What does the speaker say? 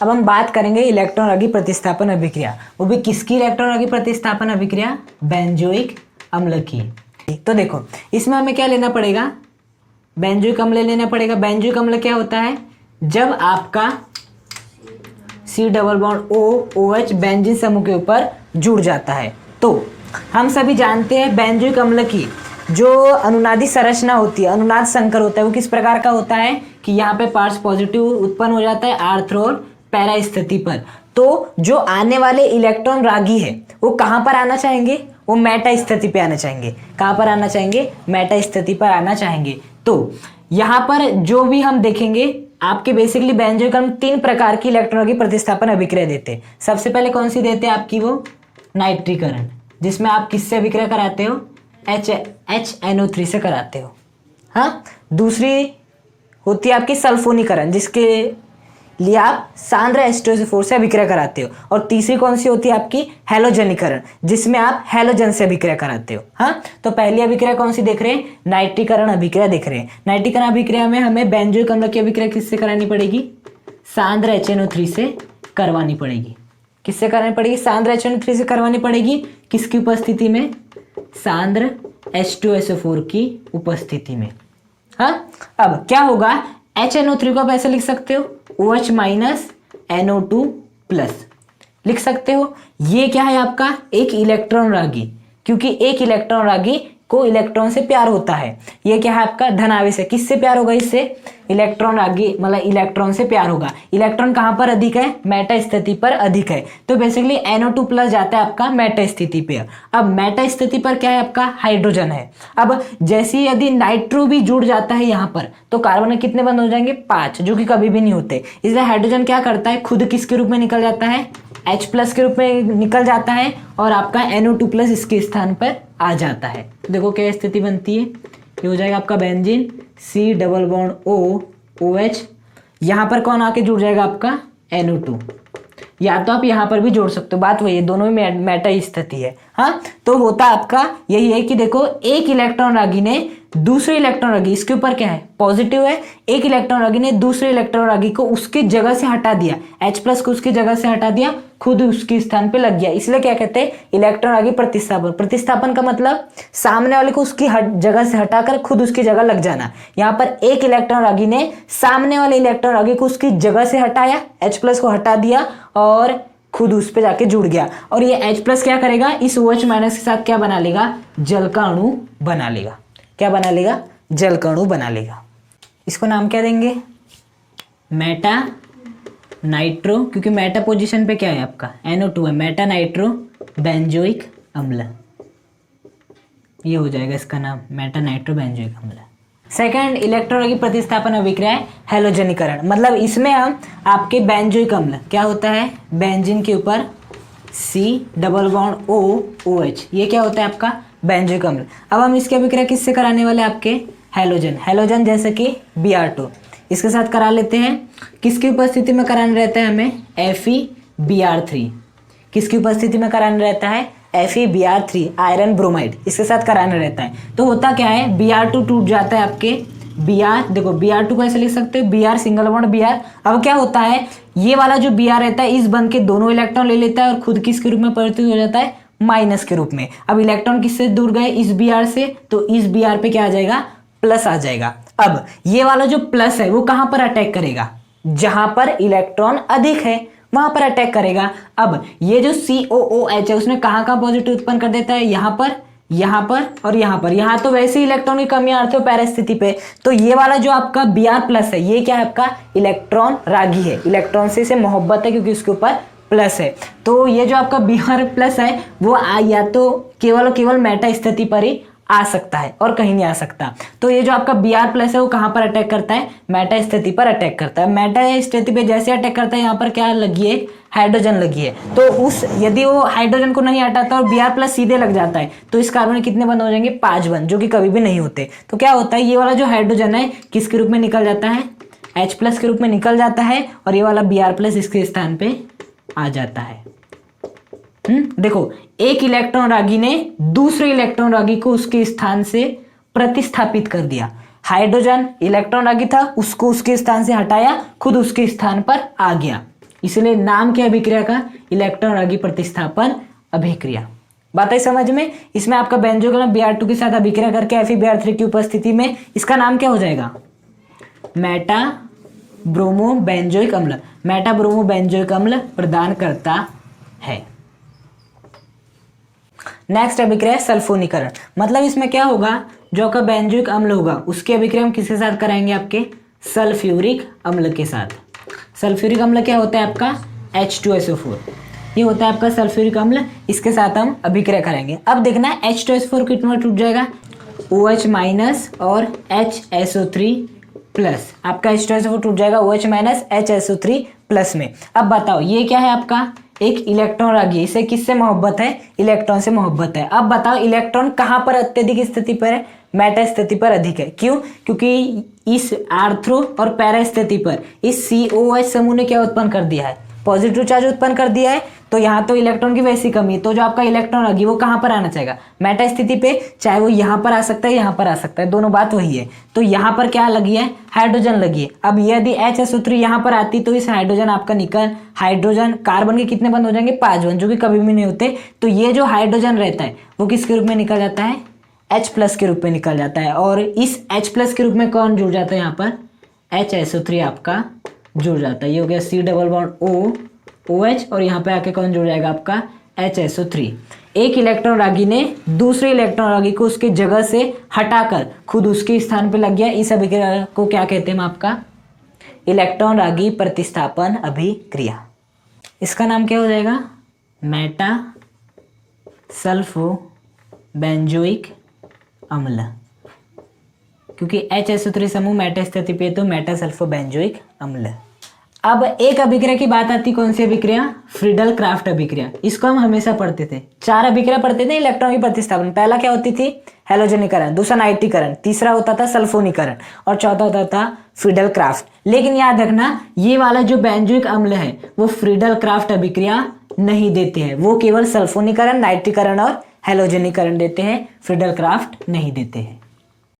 अब हम बात करेंगे इलेक्ट्रॉन रागी प्रतिस्थापन अभिक्रिया, वो भी किसकी इलेक्ट्रॉन रागी प्रतिस्थापन अभिक्रिया? बेंजोइक अम्ल की। तो देखो इसमें हमें क्या लेना पड़ेगा? बेंजोइक अम्ल लेना पड़ेगा। बेंजोइक अम्ल क्या होता है? जब आपका C double bond OH benzene समूह के ऊपर जुड़ जाता है। तो हम सभी जानते हैं बेंजोइक अम्ल की जो अनुनादी संरचना होती है, अनुनाद संकर होता है, वो किस प्रकार का होता है कि यहाँ पे पार्ट्स पॉजिटिव उत्पन्न हो जाता है आर्थ और पैरा स्थिति पर। तो जो आने वाले इलेक्ट्रॉन रागी है वो कहाँ पर आना चाहेंगे? वो मेटा स्थिति पे आना चाहेंगे। कहाँ पर आना चाहेंगे? मेटा स्थिति पर आना चाहेंगे। तो यहाँ पर जो भी हम देखेंगे आपके बेसिकली बेंजोइक अम्ल 3 प्रकार की इलेक्ट्रॉन की प्रतिस्थापन अभिक्रिया देते हैं। सबसे पहले कौन सी देते हैं आपकी? वो नाइट्रीकरण, जिसमें आप किससे अभिक्रिया कराते हो? HNO3 से कराते हो। हाँ, दूसरी होती है आपकी सल्फोनीकरण, जिसके लिए आप सांद्र H2SO4 से अभिक्रिया कराते हो। और तीसरी कौन सी होती है आपकी? हैलोजनीकरण, जिसमें आप हैलोजन से अभिक्रिया कराते हो। हाँ, तो पहली अभिक्रिया कौन सी देख रहे हैं? नाइट्रीकरण अभिक्रिया देख रहे हैं। नाइट्रीकरण अभिक्रिया में हमें बेंजोइक अम्ल की अभिक्रिया किससे करानी पड़ेगी? सांद्र HNO3 से करवानी पड़ेगी। किससे करानी पड़ेगी? सांद्र HNO3 से करवानी पड़ेगी। किसकी उपस्थिति में? सांद्र H2SO4 की उपस्थिति में। हाँ, अब क्या होगा? HNO3 को आप ऐसे लिख सकते हो OH माइनस NO2 प्लस लिख सकते हो। ये क्या है आपका? एक इलेक्ट्रॉन रागी, क्योंकि एक इलेक्ट्रॉन रागी को इलेक्ट्रॉन से प्यार होता है। ये क्या है आपका? धनावेश है। किससे प्यार होगा? इससे इलेक्ट्रॉन रागी मतलब इलेक्ट्रॉन से प्यार होगा। इलेक्ट्रॉन कहाँ पर अधिक है? मेटा स्थिति पर अधिक है। तो बेसिकली NO2 प्लस जाता है आपका मेटा स्थिति पे। अब मेटा स्थिति पर क्या है आपका? हाइड्रोजन है। अब जैसे यदि नाइट्रो भी जुड़ जाता है यहाँ पर तो कार्बन कितने बंद हो जाएंगे? 5, जो कि कभी भी नहीं होते। इसलिए हाइड्रोजन क्या करता है? खुद किसके रूप में निकल जाता है? H प्लस के रूप में निकल जाता है और आपका NO2 प्लस इसके स्थान पर आ जाता है। देखो क्या स्थिति बनती है? ये हो जाएगा आपका benzene C double bond OH। यहाँ पर कौन आके जुड़ जाएगा? आपका NO2। या तो आप यहाँ पर भी जोड़ सकते हो, बात वही है, दोनों में मेटा स्थिति है। हाँ, तो होता आपका यही है कि देखो एक इलेक्ट्रॉन रागी ने दूसरे इलेक्ट्रॉन रागी, इसके ऊपर क्या है? पॉजिटिव है। एक इलेक्ट्रॉन रागी ने दूसरे इलेक्ट्रॉन रागी को उसकी जगह से हटा दिया, H प्लस को उसकी जगह से हटा दिया, खुद उसके स्थान पे लग गया। इसलिए क्या कहते हैं? इलेक्ट्रॉन रागी प्रतिस्थापन। प्रतिस्थापन का मतलब सामने वाले को उसकी जगह से हटाकर खुद उसकी जगह लग जाना। यहाँ पर एक इलेक्ट्रॉन रागी ने सामने वाले इलेक्ट्रॉन रागी को उसकी जगह से हटाया, H प्लस को हटा दिया और खुद उस पे जाके जुड़ गया। और ये H प्लस क्या करेगा? इस OH माइनस के साथ क्या बना लेगा? जल का अणु बना लेगा। क्या बना लेगा? जल का अणु बना लेगा। इसको नाम क्या देंगे? मेटा नाइट्रो, क्योंकि मेटा पोजीशन पे क्या है आपका? NO2 है। मेटा नाइट्रो बेंजोइक अम्ल, ये हो जाएगा इसका नाम, मेटा नाइट्रो बेंजोइक अम्ल। सेकंड इलेक्ट्रॉन की प्रतिस्थापन अभिक्रिया है हैलोजनीकरण। मतलब इसमें हम आपके बेंजोइक अम्ल क्या होता है? बेंजीन के ऊपर C डबल बॉन्ड OH, ये क्या होता है आपका? बेंजोइक अम्ल। अब हम इसकी अभिक्रिया किससे कराने वाले? आपके हैलोजन। हैलोजन जैसे कि Br2 इसके साथ करा लेते हैं। किसकी उपस्थिति में कराना रहता है हमें? FeBr3। किसकी उपस्थिति में कराना रहता है? FeBr3 आयरन ब्रोमाइड, इसके साथ कराना रहता है। तो होता क्या है? Br2 टूट जाता है आपके Br, देखो Br2 को ऐसे लिख सकते हो Br सिंगल बॉन्ड Br। अब क्या होता है? ये वाला जो Br रहता है इस बंध के दोनों इलेक्ट्रॉन ले लेता है और खुद किसके रूप में परिवर्तित हो जाता है? माइनस के रूप में। अब इलेक्ट्रॉन किससे दूर गए? इस Br से, तो इस Br पे क्या आ जाएगा? प्लस आ जाएगा। अब ये वाला जो प्लस है वो कहां पर अटैक करेगा? जहां पर इलेक्ट्रॉन अधिक है वहां पर अटैक करेगा। अब ये जो COOH है उसने कहां पॉजिटिव उत्पन्न कर देता है? यहाँ पर और यहाँ पर। यहाँ तो वैसे ही इलेक्ट्रॉन की कमी आती है पैरा स्थिति पे। तो ये वाला जो आपका Br प्लस है ये क्या है? आपका इलेक्ट्रॉन रागी है, इलेक्ट्रॉन से इसे मोहब्बत है क्योंकि उसके ऊपर प्लस है। तो ये जो आपका Br प्लस है वो या तो केवल मेटा स्थिति पर ही आ सकता है और कहीं नहीं आ सकता। तो ये जो आपका Br प्लस है वो कहाँ पर अटैक करता है? मेटा स्थिति पर अटैक करता है। मेटा स्थिति पे जैसे अटैक करता है यहाँ पर क्या लगी है? हाइड्रोजन लगी है। तो उस यदि वो हाइड्रोजन को नहीं हटाता और Br प्लस सीधे लग जाता है तो इस कार्बन कितने बंद हो जाएंगे? 5 बंद, जो कि कभी भी नहीं होते। तो क्या होता है? ये वाला जो हाइड्रोजन है किसके रूप में निकल जाता है? H प्लस के रूप में निकल जाता है और ये वाला Br प्लस इसके स्थान पे आ जाता है। देखो एक इलेक्ट्रॉन रागी ने दूसरे इलेक्ट्रॉन रागी को उसके स्थान से प्रतिस्थापित कर दिया। हाइड्रोजन इलेक्ट्रॉन रागी था, उसको उसके स्थान से हटाया, खुद उसके स्थान पर आ गया। इसलिए नाम क्या अभिक्रिया का? इलेक्ट्रॉन रागी प्रतिस्थापन अभिक्रिया। बात है समझ में? इसमें आपका बेंजोइक अम्ल Br2 के साथ अभिक्रिया करके FeBr3 की उपस्थिति में इसका नाम क्या हो जाएगा? मेटा ब्रोमो बेंजोइक अम्ल। मेटा ब्रोमो बेंजोइक अम्ल प्रदान करता है। नेक्स्ट अभिक्रिया सल्फोनीकरण। मतलब इसमें क्या होगा, जो आपका बेंजोइक अम्ल होगा उसकी अभिक्रिया हम किसके साथ कराएंगे? आपके सल्फ्यूरिक अम्ल के साथ। सल्फ्यूरिक अम्ल क्या होता है आपका? H2SO4। ये होता है आपका सल्फ्यूरिक अम्ल, इसके साथ हम अभिक्रिया करेंगे। अब देखना है H2SO4 कितना टूट जाएगा? OH माइनस और HSO3 प्लस। आपका H2SO4 टूट जाएगा OH माइनस HSO3 प्लस में। अब बताओ ये क्या है आपका? एक इलेक्ट्रॉन रागी। इसे किससे मोहब्बत है? इलेक्ट्रॉन से मोहब्बत है। अब बताओ इलेक्ट्रॉन कहाँ पर अत्यधिक स्थिति पर है? मेटा स्थिति पर अधिक है। क्यों? क्योंकि इस आर्थ्रो और पैरा स्थिति पर इस COH समूह ने क्या उत्पन्न कर दिया है? पॉजिटिव चार्ज उत्पन्न कर दिया है। तो यहाँ तो इलेक्ट्रॉन की वैसी कमी है, तो जो आपका इलेक्ट्रॉन रागी वो कहाँ पर आना चाहेगा? मेटा स्थिति पे। चाहे वो यहाँ पर आ सकता है, यहाँ पर आ सकता है, दोनों बात वही है। तो यहाँ पर क्या लगी है? हाइड्रोजन लगी है। अब यदि HSO3 यहाँ पर आती तो इस हाइड्रोजन आपका निकल, हाइड्रोजन कार्बन के कितने बंद हो जाएंगे? 5 बंद, जो कि कभी भी नहीं होते। तो ये जो हाइड्रोजन रहता है वो किसके रूप में निकल जाता है? H+ के रूप में निकल जाता है। और इस H+ के रूप में कौन जुड़ जाता है? यहाँ पर HSO3 आपका जुड़ जाता है। ये हो गया C double bond O OH, और यहाँ पे आके कौन जुड़ जाएगा? आपका HSO3। एक इलेक्ट्रॉन रागी ने दूसरे इलेक्ट्रॉन रागी को उसके जगह से हटाकर खुद उसके स्थान पे लग गया। इस अभिक्रिया को क्या कहते हैं? हम आपका इलेक्ट्रॉन रागी प्रतिस्थापन अभिक्रिया। इसका नाम क्या हो जाएगा? मेटा सल्फो बेंजोइक अम्ल। क्योंकि HSO3 समूह मेटा स्थिति पे तो मेटा सल्फो बेंजोइक अम्ल। अब एक अभिक्रिया की बात आती, कौन सी अभिक्रिया? फ्रीडल क्राफ्ट अभिक्रिया। इसको हम हमेशा पढ़ते थे। 4 अभिक्रिया पढ़ते थे इलेक्ट्रॉन की प्रतिस्थापन। पहला क्या होती थी? हैलोजनीकरण, दूसरा नाइट्रीकरण, तीसरा होता था सल्फोनीकरण, और चौथा होता था फ्रीडल क्राफ्ट। लेकिन याद रखना ये वाला जो बेंजोइक अम्ल है वो फ्रीडल क्राफ्ट अभिक्रिया नहीं देते हैं। वो केवल सल्फोनीकरण, नाइट्रीकरण और हैलोजनीकरण देते हैं, फ्रीडल क्राफ्ट नहीं देते हैं।